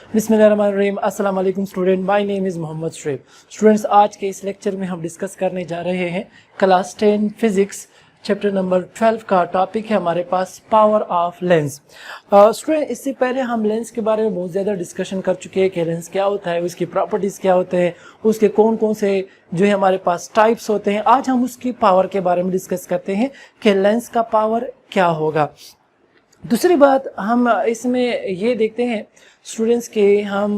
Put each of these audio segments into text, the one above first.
बिस्मिल्लाहिर्रहमानिर्रहीम। अस्सलाम वालेकुम student, my name is Mohammad Shoaib. Students, आज के इस लेक्चर में हम डिस्कस करने जा रहे हैं क्लास 10 फिजिक्स चैप्टर नंबर 12 का टॉपिक है हमारे पास पावर ऑफ लेंस। स्टूडेंट, इससे पहले हम लेंस के बारे में बहुत ज़्यादा डिस्कशन कर चुके हैं कि लेंस क्या होता है, उसकी प्रॉपर्टीज़ क्या होते हैं, उसके कौन कौन से जो है हमारे पास टाइप्स होते हैं। आज हम उसकी पावर के बारे में डिस्कस करते हैं कि लेंस का पावर क्या होगा। दूसरी बात हम इसमें ये देखते हैं स्टूडेंट्स के हम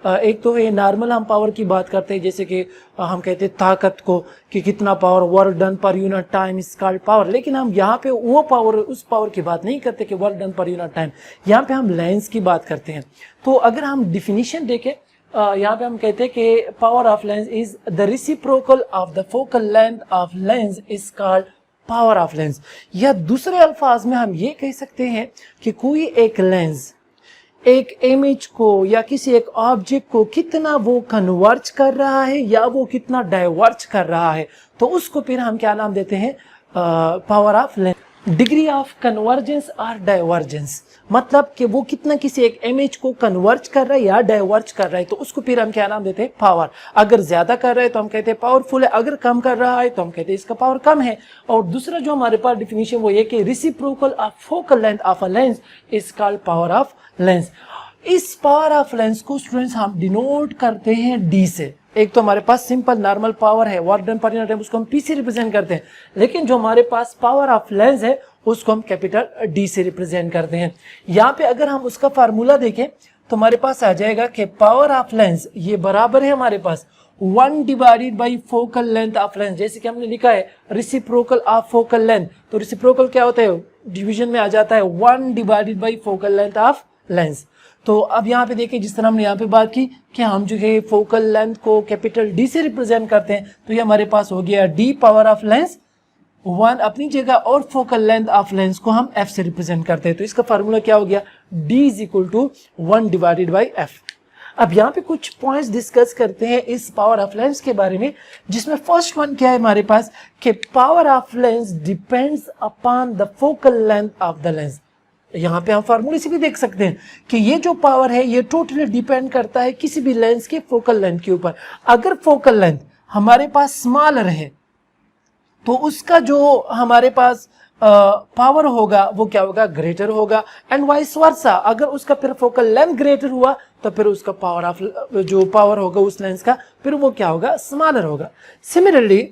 एक तो ये नॉर्मल हम पावर की बात करते हैं, जैसे कि हम कहते हैं ताकत को कि कितना power, work done per unit time is called power. लेकिन हम यहाँ पे वो पावर, उस पावर की बात नहीं करते कि work done per unit time. यहाँ पे हम लेंस की बात करते हैं। तो अगर हम डिफिनीशन देखें, यहाँ पे हम कहते हैं कि power of lens is the reciprocal of the focal length of lens is called power of lens. या दूसरे अल्फाज में हम ये कह सकते हैं कि कोई एक लेंस एक इमेज को या किसी एक ऑब्जेक्ट को कितना वो कन्वर्ज कर रहा है या वो कितना डाइवर्ज कर रहा है, तो उसको फिर हम क्या नाम देते हैं, power of lens. Degree of convergence और डाइवर्जेंस, मतलब कि वो कितना किसी एक इमेज को कन्वर्ज कर रहा है या डाइवर्ज कर रहा है, तो उसको फिर हम क्या नाम देते हैं, पावर। अगर ज्यादा कर रहा है तो हम कहते हैं पावरफुल है, अगर कम कर रहा है तो हम कहते हैं इसका पावर कम है। और दूसरा जो हमारे पास डिफिनीशन वो ये कि reciprocal of focal length of a lens is called power of lens. इस पावर ऑफ लेंस को स्टूडेंट्स हम डिनोट करते हैं डी से। एक तो हमारे पास सिंपल नॉर्मल पावर है, work done per unit time, उसको हम पी से रिप्रेजेंट करते हैं। लेकिन जो हमारे पास पावर ऑफ लेंस है उसको हम कैपिटल डी से रिप्रेजेंट करते हैं। यहाँ पे अगर हम उसका फार्मूला देखें तो हमारे पास आ जाएगा कि पावर ऑफ लेंस ये बराबर है हमारे पास 1 divided by focal length of lens. जैसे कि हमने लिखा है रेसिप्रोकल ऑफ फोकल लेंथ, तो रेसिप्रोकल क्या होता है, डिवीजन में आ जाता है 1 divided by focal length of lens. तो अब यहाँ पे देखिए, जिस तरह हमने यहाँ पे बात की कि हम जो है फोकल लेंथ को कैपिटल डी से रिप्रेजेंट करते हैं, तो ये हमारे पास हो गया डी पावर ऑफ लेंस 1 अपनी जगह, और फोकल लेंथ ऑफ लेंस को हम एफ से रिप्रेजेंट करते हैं। तो इसका फार्मूला क्या हो गया, D is equal to 1 divided by F. अब यहाँ पे कुछ पॉइंट्स डिस्कस करते हैं इस पावर ऑफ लेंस के बारे में, जिसमें फर्स्ट वन क्या है हमारे पास कि power of lens depends upon the focal length of the lens. यहाँ पे हम फार्मूले से भी देख सकते हैं कि ये जो पावर है ये टोटली डिपेंड करता है किसी भी लेंस के फोकल लेंथ के ऊपर। अगर फोकल लेंथ हमारे पास स्मॉलर है तो उसका जो हमारे पास पावर होगा वो क्या होगा, ग्रेटर होगा। एंड वाइस वर्सा, अगर उसका फिर फोकल लेंथ ग्रेटर हुआ तो फिर उसका पावर ऑफ जो पावर होगा उस लेंस का फिर वो क्या होगा, स्मॉलर होगा। सिमिलरली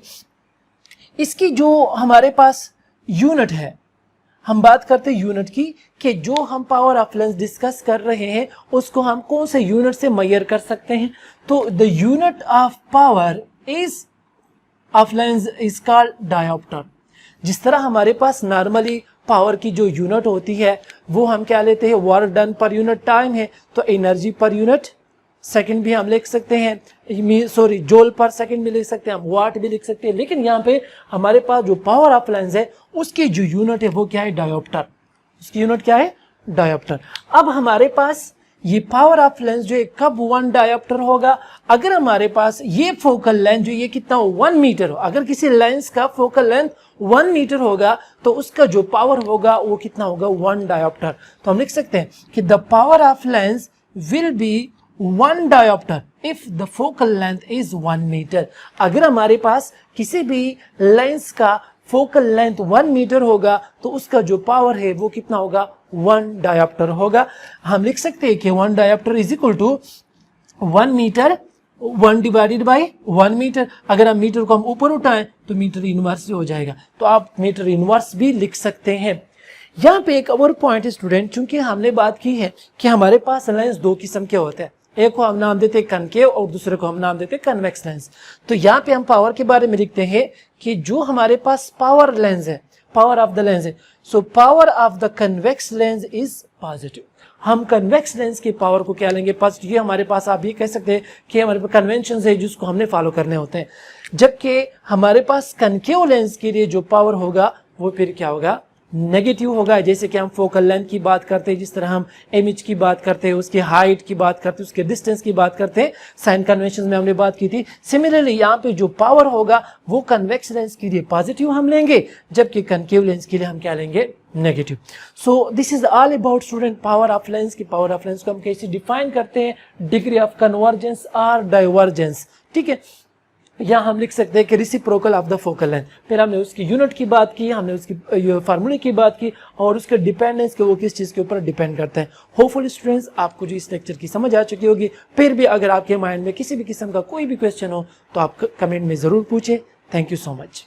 इसकी जो हमारे पास यूनिट है, हम बात करते हैं यूनिट की कि जो हम पावर ऑफ लेंस डिस्कस कर रहे हैं उसको हम कौन से यूनिट से मेजर कर सकते हैं। तो the unit of power is of lens is called dioptre. जिस तरह हमारे पास नॉर्मली पावर की जो यूनिट होती है वो हम क्या लेते हैं, work done per unit time है, तो एनर्जी पर यूनिट सेकंड भी हम लिख सकते हैं, सॉरी जूल पर सेकंड भी लिख सकते हैं, हम वाट भी लिख सकते हैं। लेकिन यहाँ पे हमारे पास जो पावर ऑफ लेंस है उसकी जो यूनिट है वो क्या है, डायोप्टर। उसकी यूनिट क्या है, डायोप्टर। अब हमारे पास ये पावर ऑफ लेंस जो है कब 1 डायोप्टर होगा, अगर हमारे पास ये फोकल लेंथ जो ये कितना 1 मीटर हो। अगर किसी लेंस का फोकल लेंथ 1 मीटर होगा तो उसका जो पावर होगा वो कितना होगा, 1 डायोप्टर। तो हम लिख सकते हैं कि the power of lens will be 1 dioptre if the focal length is 1 metre. अगर हमारे पास किसी भी लेंस का फोकल लेंथ 1 मीटर होगा तो उसका जो पावर है वो कितना होगा, 1 डायोप्टर होगा। हम लिख सकते हैं कि 1 dioptre is equal to 1 metre 1 divided by 1 metre. अगर हम मीटर को हम ऊपर उठाएं तो मीटर इनवर्स हो जाएगा, तो आप मीटर इनवर्स भी लिख सकते हैं। यहाँ पे एक और पॉइंट है स्टूडेंट, चूंकि हमने बात की है कि हमारे पास लेंस 2 किस्म के होते हैं, एक को हम नाम देते हैं कनकेव और दूसरे को हम नाम देते हैं कन्वेक्स लेंस। तो यहाँ पे हम पावर के बारे में लिखते हैं कि जो हमारे पास पावर लेंस है, पावर ऑफ द लेंस है, so power of the convex lens is positive. हम कन्वेक्स लेंस की पावर को क्या लेंगे, पॉजिटिव। ये हमारे पास आप ये कह सकते हैं कि हमारे पास कन्वेंशन है जिसको हमने फॉलो करने होते हैं। जबकि हमारे पास कनकेव लेंस के लिए जो पावर होगा वो फिर क्या होगा, नेगेटिव होगा, जैसे कि हम फोकल लेंथ की बात करते हैं, जिस तरह हम इमेज की बात करते हैं, उसकी हाइट की बात करते हैं, उसके डिस्टेंस की बात करते हैं, साइन कन्वेंशन में हमने बात की थी। सिमिलरली यहाँ पे जो पावर होगा वो कन्वेक्स लेंस के लिए पॉजिटिव हम लेंगे, जबकि कनकेव लेंस के लिए हम क्या लेंगे, negative. So this is all about student power of lens की। पावर ऑफ लेंस को हम कैसे डिफाइन करते हैं, डिग्री ऑफ कन्वर्जेंस और डाइवर्जेंस, ठीक है। या हम लिख सकते हैं कि reciprocal of the focal length. फिर हमने उसकी यूनिट की बात की, हमने उसकी फार्मूले की बात की, और उसके डिपेंडेंस के वो किस चीज़ के ऊपर डिपेंड करते हैं। होपफुली स्टूडेंट्स आपको जो इस लेक्चर की समझ आ चुकी होगी। फिर भी अगर आपके माइंड में किसी भी किस्म का कोई भी क्वेश्चन हो तो आप कमेंट में ज़रूर पूछें। Thank you so much.